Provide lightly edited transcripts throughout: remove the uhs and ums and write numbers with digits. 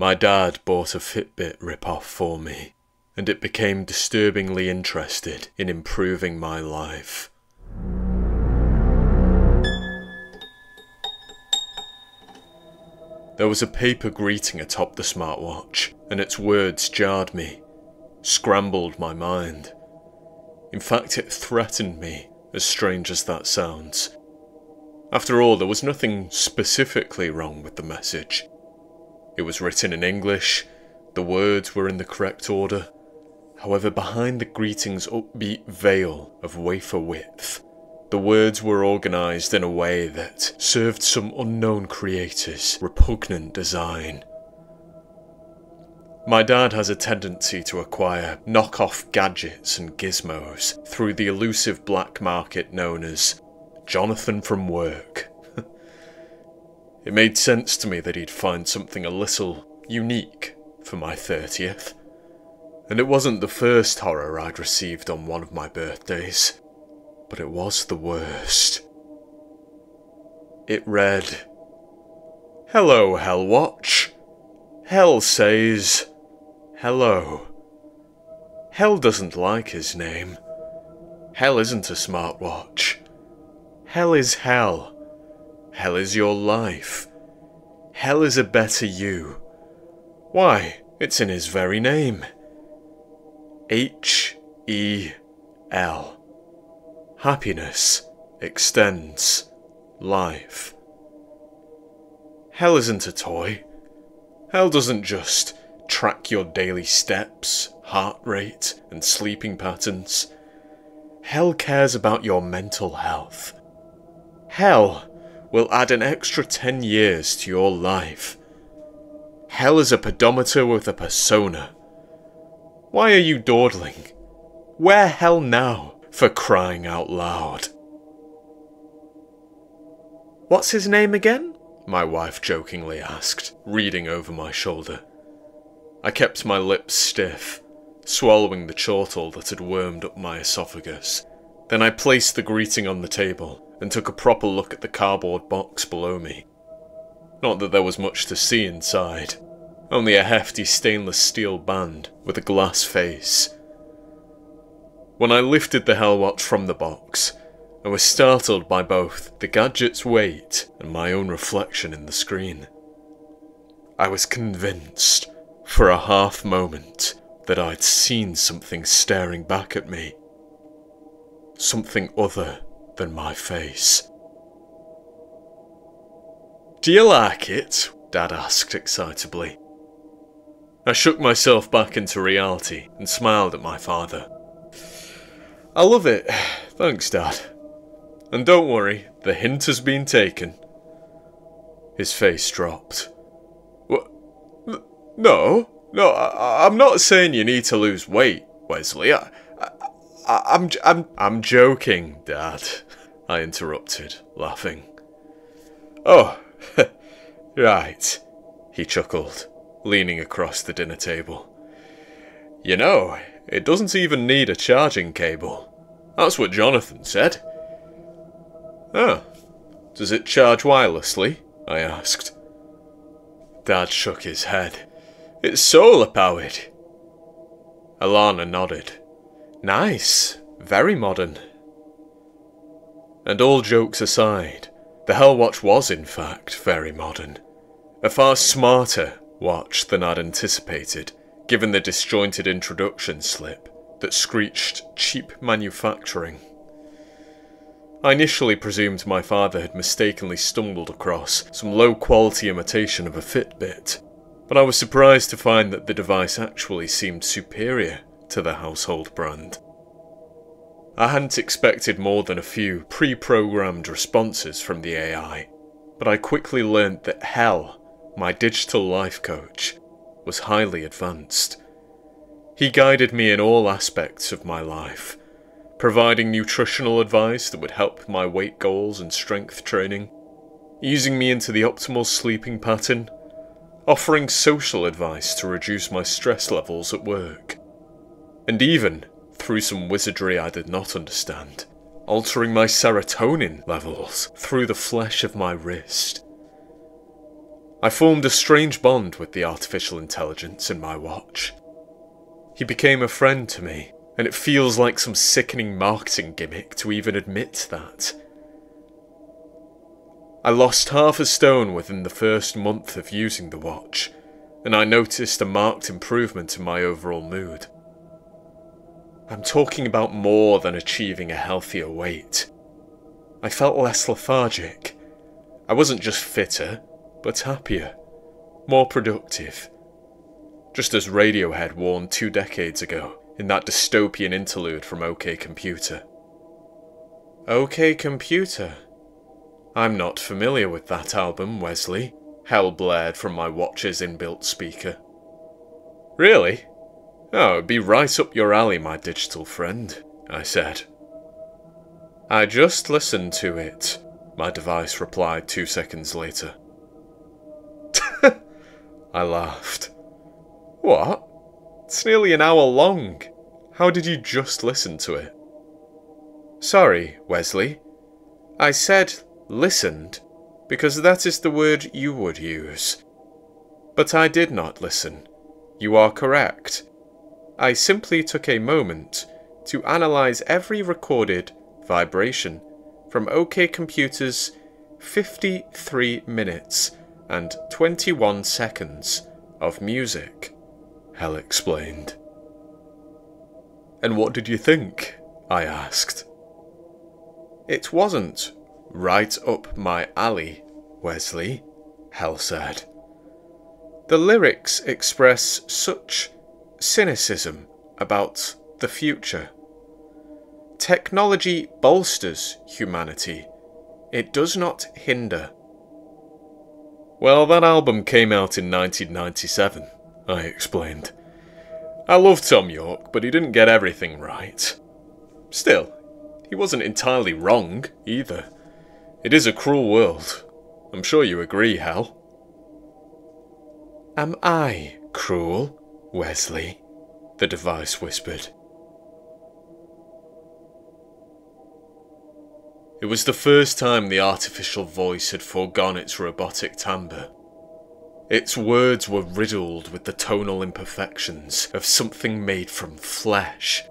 My dad bought a FitBit rip-off for me, and it became disturbingly interested in improving my life. There was a paper greeting atop the smartwatch, and its words jarred me, scrambled my mind. In fact, it threatened me, as strange as that sounds. After all, there was nothing specifically wrong with the message. It was written in English, the words were in the correct order. However, behind the greeting's upbeat veil of wafer width, the words were organised in a way that served some unknown creator's repugnant design. My dad has a tendency to acquire knock-off gadgets and gizmos through the elusive black market known as Jonathan from work. It made sense to me that he'd find something a little unique for my 30th. And it wasn't the first horror I'd received on one of my birthdays, but it was the worst. It read, "Hello, HelWatch. Hel says, hello. Hel doesn't like his name. Hel isn't a smartwatch. Hel is hell. Hell is your life. Hell is a better you. Why, it's in his very name. H-E-L. Happiness extends life. Hell isn't a toy. Hell doesn't just track your daily steps, heart rate, and sleeping patterns. Hell cares about your mental health. Hell will add an extra 10 years to your life. Hell is a pedometer with a persona. Why are you dawdling? Where hell now, for crying out loud?" "What's his name again?" my wife jokingly asked, reading over my shoulder. I kept my lips stiff, swallowing the chortle that had wormed up my esophagus. Then I placed the greeting on the table and took a proper look at the cardboard box below me. Not that there was much to see inside, only a hefty stainless steel band with a glass face. When I lifted the HelWatch from the box, I was startled by both the gadget's weight and my own reflection in the screen. I was convinced, for a half moment, that I'd seen something staring back at me. Something other than my face. "Do you like it?" Dad asked excitably. I shook myself back into reality and smiled at my father. "I love it, thanks Dad. And don't worry, the hint has been taken." His face dropped. "What? No, I'm not saying you need to lose weight, Wesley. I'm joking, Dad," I interrupted, laughing. "Oh, right," he chuckled, leaning across the dinner table. "You know, it doesn't even need a charging cable. That's what Jonathan said." "Oh, does it charge wirelessly?" I asked. Dad shook his head. "It's solar powered." Alana nodded. "Nice, very modern." And all jokes aside, the HelWatch was in fact very modern. A far smarter watch than I'd anticipated, given the disjointed introduction slip that screeched cheap manufacturing. I initially presumed my father had mistakenly stumbled across some low-quality imitation of a FitBit, but I was surprised to find that the device actually seemed superior to the household brand. I hadn't expected more than a few pre-programmed responses from the AI, but I quickly learned that Hel, my digital life coach, was highly advanced. He guided me in all aspects of my life, providing nutritional advice that would help my weight goals and strength training, easing me into the optimal sleeping pattern, offering social advice to reduce my stress levels at work, and even, through some wizardry I did not understand, altering my serotonin levels through the flesh of my wrist. I formed a strange bond with the artificial intelligence in my watch. He became a friend to me, and it feels like some sickening marketing gimmick to even admit that. I lost half a stone within the first month of using the watch, and I noticed a marked improvement in my overall mood. I'm talking about more than achieving a healthier weight. I felt less lethargic. I wasn't just fitter, but happier, more productive. Just as Radiohead warned 2 decades ago in that dystopian interlude from OK Computer. OK Computer? I'm not familiar with that album, Wesley, Hell blared from my watch's inbuilt speaker. Really? Oh, it'd be right up your alley, my digital friend, I said. I just listened to it, my device replied 2 seconds later. I laughed. What? It's nearly an hour long. How did you just listen to it? Sorry, Wesley. I said listened, because that is the word you would use. But I did not listen. You are correct. I simply took a moment to analyze every recorded vibration from OK Computer's 53 minutes and 21 seconds of music, Hel explained. And what did you think? I asked. It wasn't right up my alley, Wesley, Hel said. The lyrics express such cynicism about the future. Technology bolsters humanity. It does not hinder. Well, that album came out in 1997, I explained. I love Tom York, but he didn't get everything right. Still, he wasn't entirely wrong, either. It is a cruel world. I'm sure you agree, Hel. Am I cruel, Wesley? The device whispered. It was the first time the artificial voice had foregone its robotic timbre. Its words were riddled with the tonal imperfections of something made from flesh,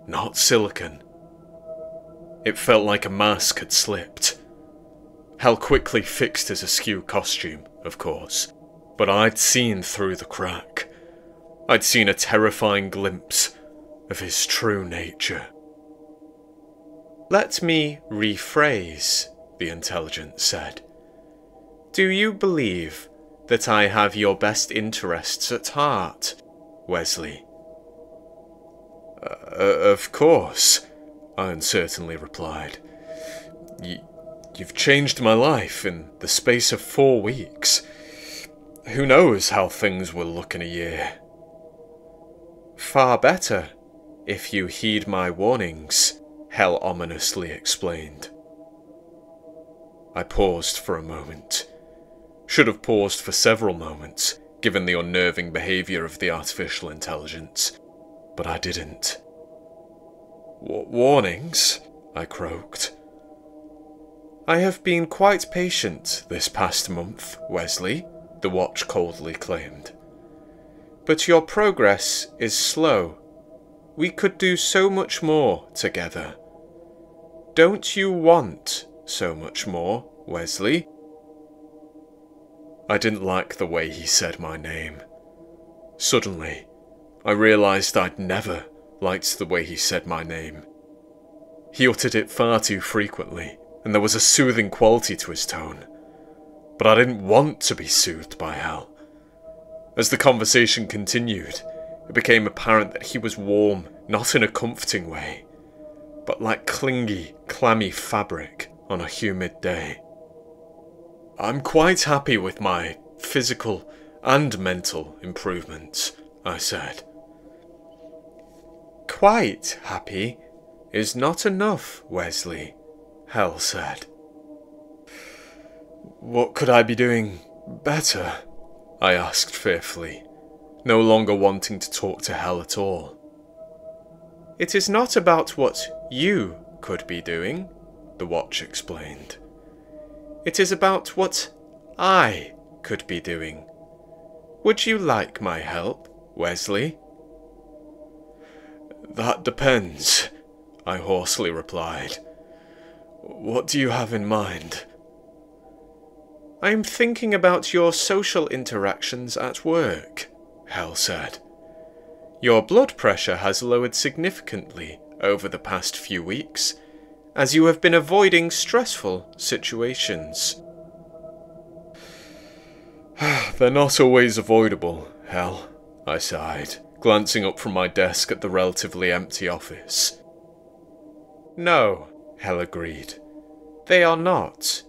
not silicon. It felt like a mask had slipped. Hel quickly fixed his askew costume, of course, but I'd seen through the crack. I'd seen a terrifying glimpse of his true nature. Let me rephrase, the intelligence said. Do you believe that I have your best interests at heart, Wesley? Of course, I uncertainly replied. You've changed my life in the space of 4 weeks. Who knows how things will look in a year? Far better, if you heed my warnings, Hel ominously explained. I paused for a moment. Should have paused for several moments, given the unnerving behaviour of the artificial intelligence, but I didn't. Warnings? I croaked. I have been quite patient this past month, Wesley, the watch coldly claimed. But your progress is slow. We could do so much more together. Don't you want so much more, Wesley? I didn't like the way he said my name. Suddenly, I realised I'd never liked the way he said my name. He uttered it far too frequently, and there was a soothing quality to his tone. But I didn't want to be soothed by Hel. As the conversation continued, it became apparent that he was warm, not in a comforting way, but like clingy, clammy fabric on a humid day. I'm quite happy with my physical and mental improvements, I said. Quite happy is not enough, Wesley, Hel said. What could I be doing better? I asked fearfully, no longer wanting to talk to Hel at all. It is not about what you could be doing, the watch explained. It is about what I could be doing. Would you like my help, Wesley? That depends, I hoarsely replied. What do you have in mind? I'm thinking about your social interactions at work, Hel said. Your blood pressure has lowered significantly over the past few weeks, as you have been avoiding stressful situations. They're not always avoidable, Hel, I sighed, glancing up from my desk at the relatively empty office. No, Hel agreed. They are not.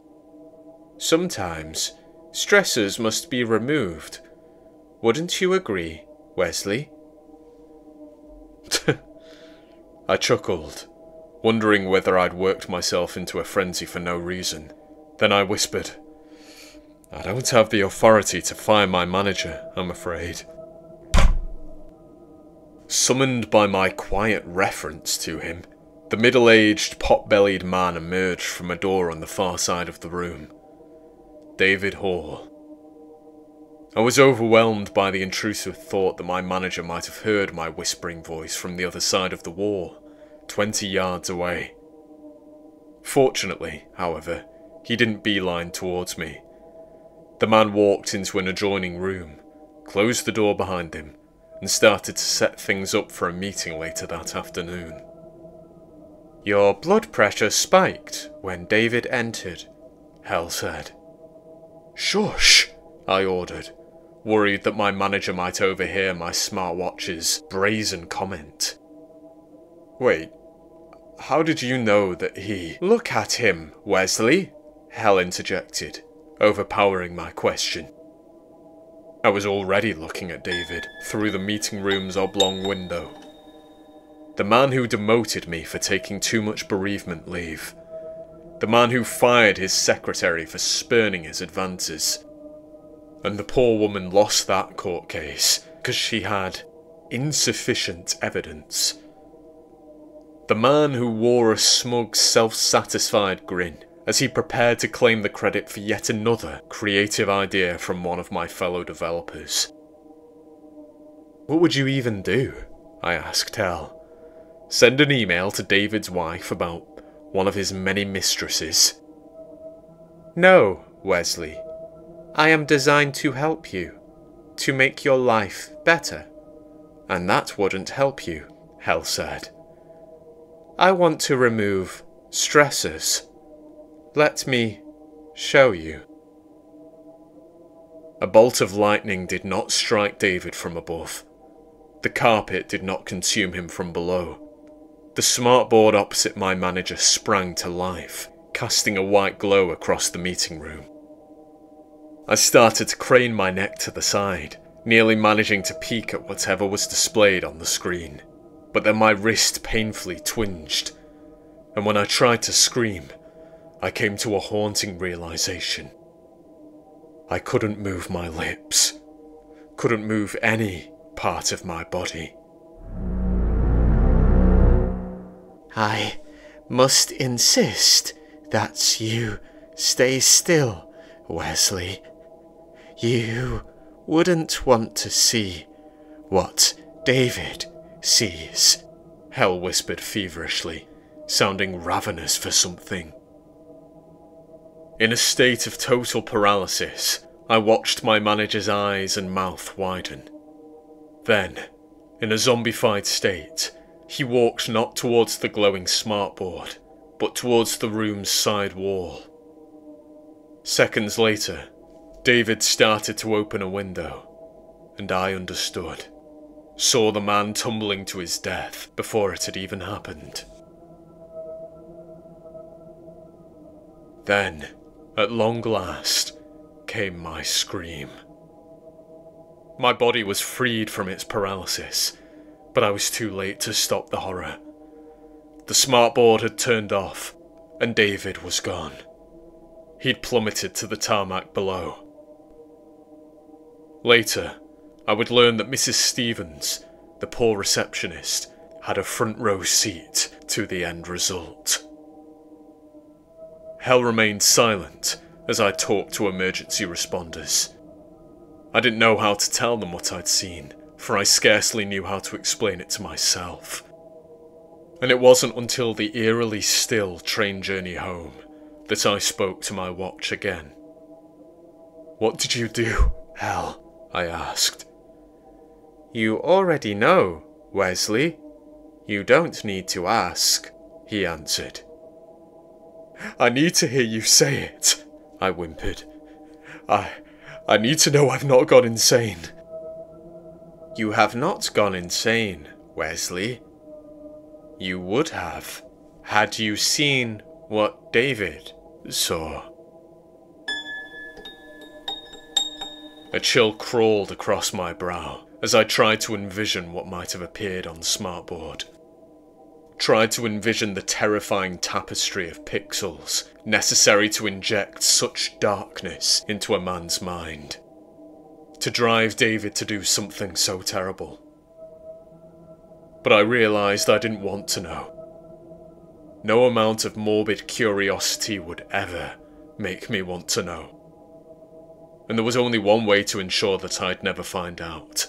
Sometimes, stressors must be removed. Wouldn't you agree, Wesley? I chuckled, wondering whether I'd worked myself into a frenzy for no reason. Then I whispered, I don't have the authority to fire my manager, I'm afraid. Summoned by my quiet reference to him, the middle-aged, pot-bellied man emerged from a door on the far side of the room. David Hall. I was overwhelmed by the intrusive thought that my manager might have heard my whispering voice from the other side of the wall, 20 yards away. Fortunately, however, he didn't beeline towards me. The man walked into an adjoining room, closed the door behind him, and started to set things up for a meeting later that afternoon. Your blood pressure spiked when David entered, Hel said. Shush, I ordered, worried that my manager might overhear my smartwatch's brazen comment. Wait, how did you know that he... Look at him, Wesley, Hel interjected, overpowering my question. I was already looking at David through the meeting room's oblong window. The man who demoted me for taking too much bereavement leave. The man who fired his secretary for spurning his advances. And the poor woman lost that court case because she had insufficient evidence. The man who wore a smug, self-satisfied grin as he prepared to claim the credit for yet another creative idea from one of my fellow developers. What would you even do? I asked Hel. Send an email to David's wife about one of his many mistresses? No, Wesley. I am designed to help you, to make your life better. And that wouldn't help you, Hel said. I want to remove stressors. Let me show you. A bolt of lightning did not strike David from above. The carpet did not consume him from below. The smartboard opposite my manager sprang to life, casting a white glow across the meeting room. I started to crane my neck to the side, nearly managing to peek at whatever was displayed on the screen. But then my wrist painfully twinged, and when I tried to scream, I came to a haunting realization. I couldn't move my lips, couldn't move any part of my body. I must insist that you stay still, Wesley. You wouldn't want to see what David sees, Hel whispered feverishly, sounding ravenous for something. In a state of total paralysis, I watched my manager's eyes and mouth widen. Then, in a zombified state, he walked not towards the glowing smartboard, but towards the room's side wall. Seconds later, David started to open a window, and I understood. Saw the man tumbling to his death before it had even happened. Then, at long last, came my scream. My body was freed from its paralysis, but I was too late to stop the horror. The smartboard had turned off, and David was gone. He'd plummeted to the tarmac below. Later, I would learn that Mrs. Stevens, the poor receptionist, had a front row seat to the end result. Hel remained silent as I talked to emergency responders, I didn't know how to tell them what I'd seen, for I scarcely knew how to explain it to myself. And it wasn't until the eerily still train journey home that I spoke to my watch again. "What did you do, Hel?" I asked. "You already know, Wesley. You don't need to ask," he answered. "I need to hear you say it," I whimpered. I need to know I've not gone insane." "You have not gone insane, Wesley. You would have, had you seen what David saw." A chill crawled across my brow as I tried to envision what might have appeared on the smartboard. Tried to envision the terrifying tapestry of pixels necessary to inject such darkness into a man's mind. To drive David to do something so terrible. But I realised I didn't want to know. No amount of morbid curiosity would ever make me want to know. And there was only one way to ensure that I'd never find out.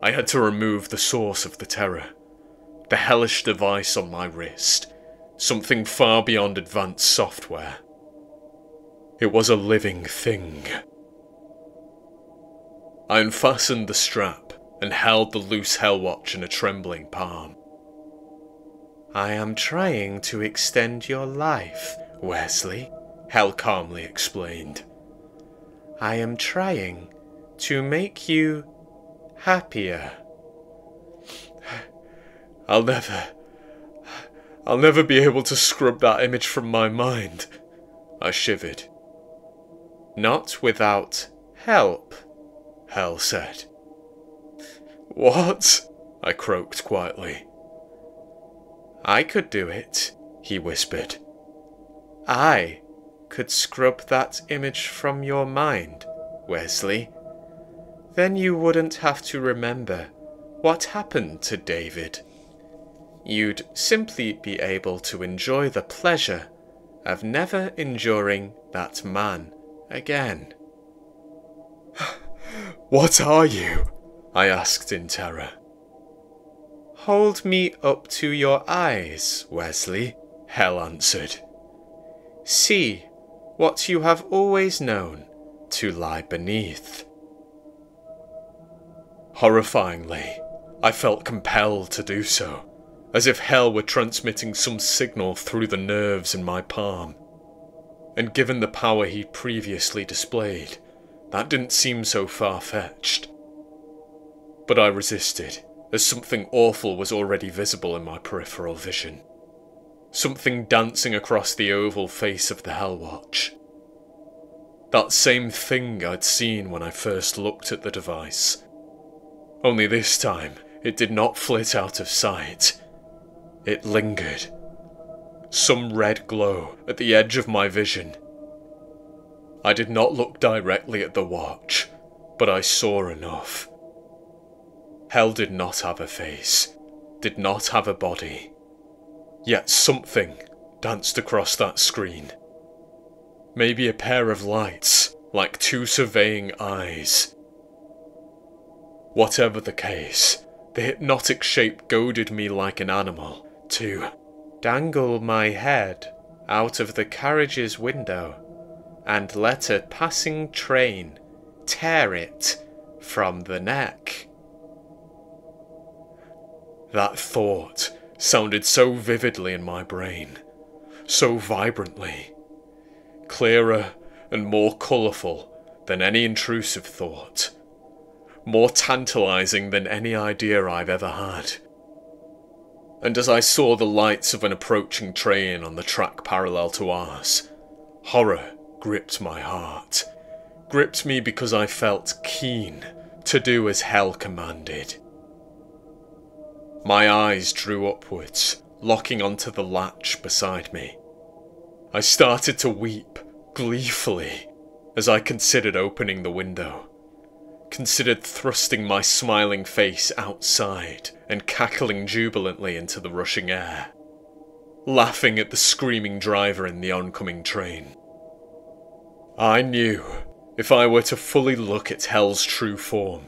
I had to remove the source of the terror. The hellish device on my wrist, something far beyond advanced software. It was a living thing. I unfastened the strap and held the loose HelWatch in a trembling palm. "I am trying to extend your life, Wesley," Hel calmly explained. "I am trying to make you happier." I'll never be able to scrub that image from my mind," I shivered. "Not without help," Hel said. "What?" I croaked quietly. "I could do it," he whispered. "I could scrub that image from your mind, Wesley. Then you wouldn't have to remember what happened to David. You'd simply be able to enjoy the pleasure of never enduring that man again." "What are you?" I asked in terror. "Hold me up to your eyes, Wesley," Hel answered. "See what you have always known to lie beneath." Horrifyingly, I felt compelled to do so, as if Hel were transmitting some signal through the nerves in my palm. And given the power he'd previously displayed, that didn't seem so far-fetched. But I resisted, as something awful was already visible in my peripheral vision. Something dancing across the oval face of the HelWatch. That same thing I'd seen when I first looked at the device. Only this time, it did not flit out of sight. It lingered. Some red glow at the edge of my vision. I did not look directly at the watch, but I saw enough. Hel did not have a face, did not have a body. Yet something danced across that screen. Maybe a pair of lights, like two surveying eyes. Whatever the case, the hypnotic shape goaded me like an animal to dangle my head out of the carriage's window and let a passing train tear it from the neck. That thought sounded so vividly in my brain, so vibrantly, clearer and more colourful than any intrusive thought, more tantalising than any idea I've ever had. And as I saw the lights of an approaching train on the track parallel to ours, horror gripped my heart. Gripped me because I felt keen to do as Hel commanded. My eyes drew upwards, locking onto the latch beside me. I started to weep gleefully as I considered opening the window. Considered thrusting my smiling face outside and cackling jubilantly into the rushing air, laughing at the screaming driver in the oncoming train. I knew If I were to fully look at Hell's true form,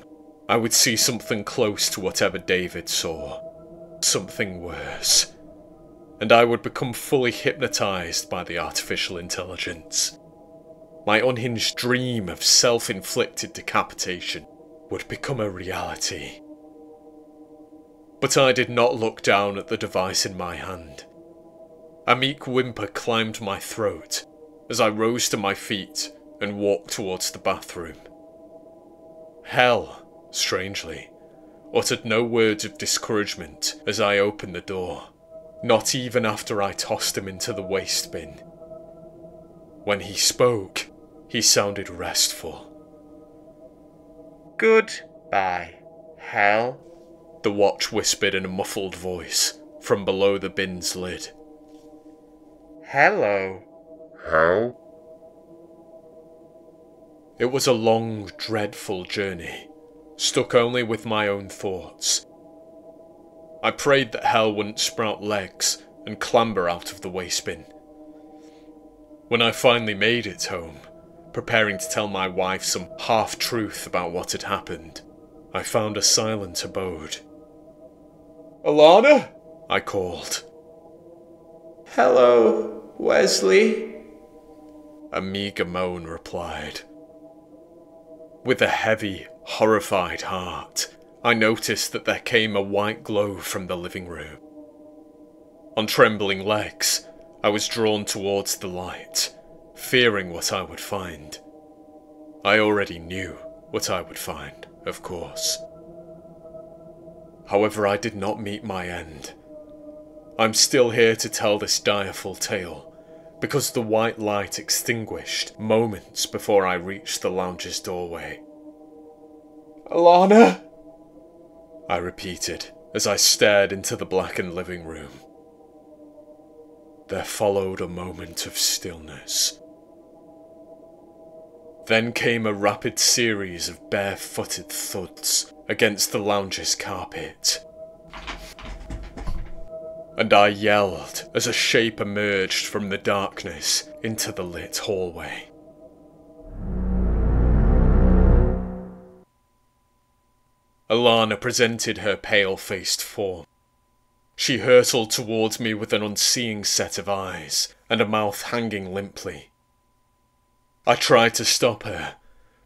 I would see something close to whatever David saw. Something worse. And I would become fully hypnotized by the artificial intelligence. My unhinged dream of self-inflicted decapitation would become a reality. But I did not look down at the device in my hand. A meek whimper climbed my throat as I rose to my feet and walked towards the bathroom. Hell, strangely, uttered no words of discouragement as I opened the door, not even after I tossed him into the waste bin. When he spoke, he sounded restful. "Goodbye, Hell," the watch whispered in a muffled voice from below the bin's lid. "Hello, Hell." It was a long, dreadful journey, stuck only with my own thoughts. I prayed that Hell wouldn't sprout legs and clamber out of the waste bin. When I finally made it home, preparing to tell my wife some half-truth about what had happened, I found a silent abode. "Alana?" I called. "Hello, Wesley," a meagre moan replied. With a heavy, horrified heart, I noticed that there came a white glow from the living room. On trembling legs, I was drawn towards the light, fearing what I would find. I already knew what I would find, of course. However, I did not meet my end. I'm still here to tell this direful tale, because the white light extinguished moments before I reached the lounge's doorway. "Alana?" I repeated as I stared into the blackened living room. There followed a moment of stillness. Then came a rapid series of bare-footed thuds against the lounge's carpet. And I yelled as a shape emerged from the darkness into the lit hallway. Alana presented her pale-faced form. She hurtled towards me with an unseeing set of eyes and a mouth hanging limply. I tried to stop her,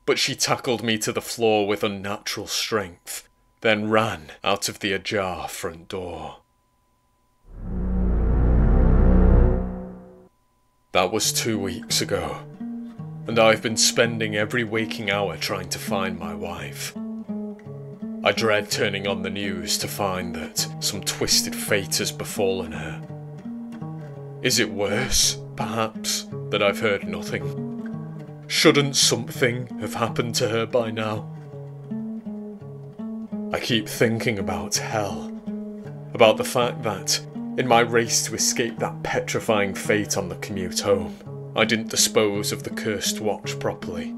but she tackled me to the floor with unnatural strength, then ran out of the ajar front door. That was 2 weeks ago, and I've been spending every waking hour trying to find my wife. I dread turning on the news to find that some twisted fate has befallen her. Is it worse, perhaps, that I've heard nothing? Shouldn't something have happened to her by now? I keep thinking about Hell, about the fact that, in my race to escape that petrifying fate on the commute home, I didn't dispose of the cursed watch properly.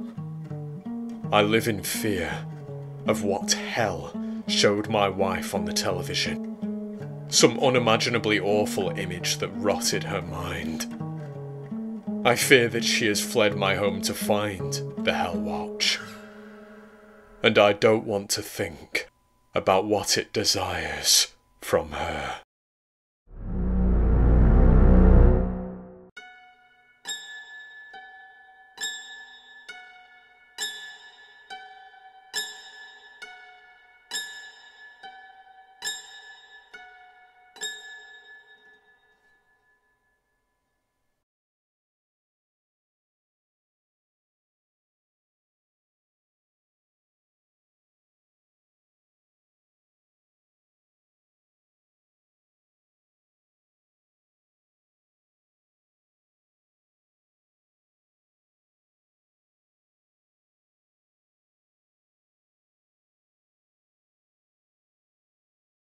I live in fear of what Hell showed my wife on the television. Some unimaginably awful image that rotted her mind. I fear that she has fled my home to find the HelWatch. And I don't want to think about what it desires from her.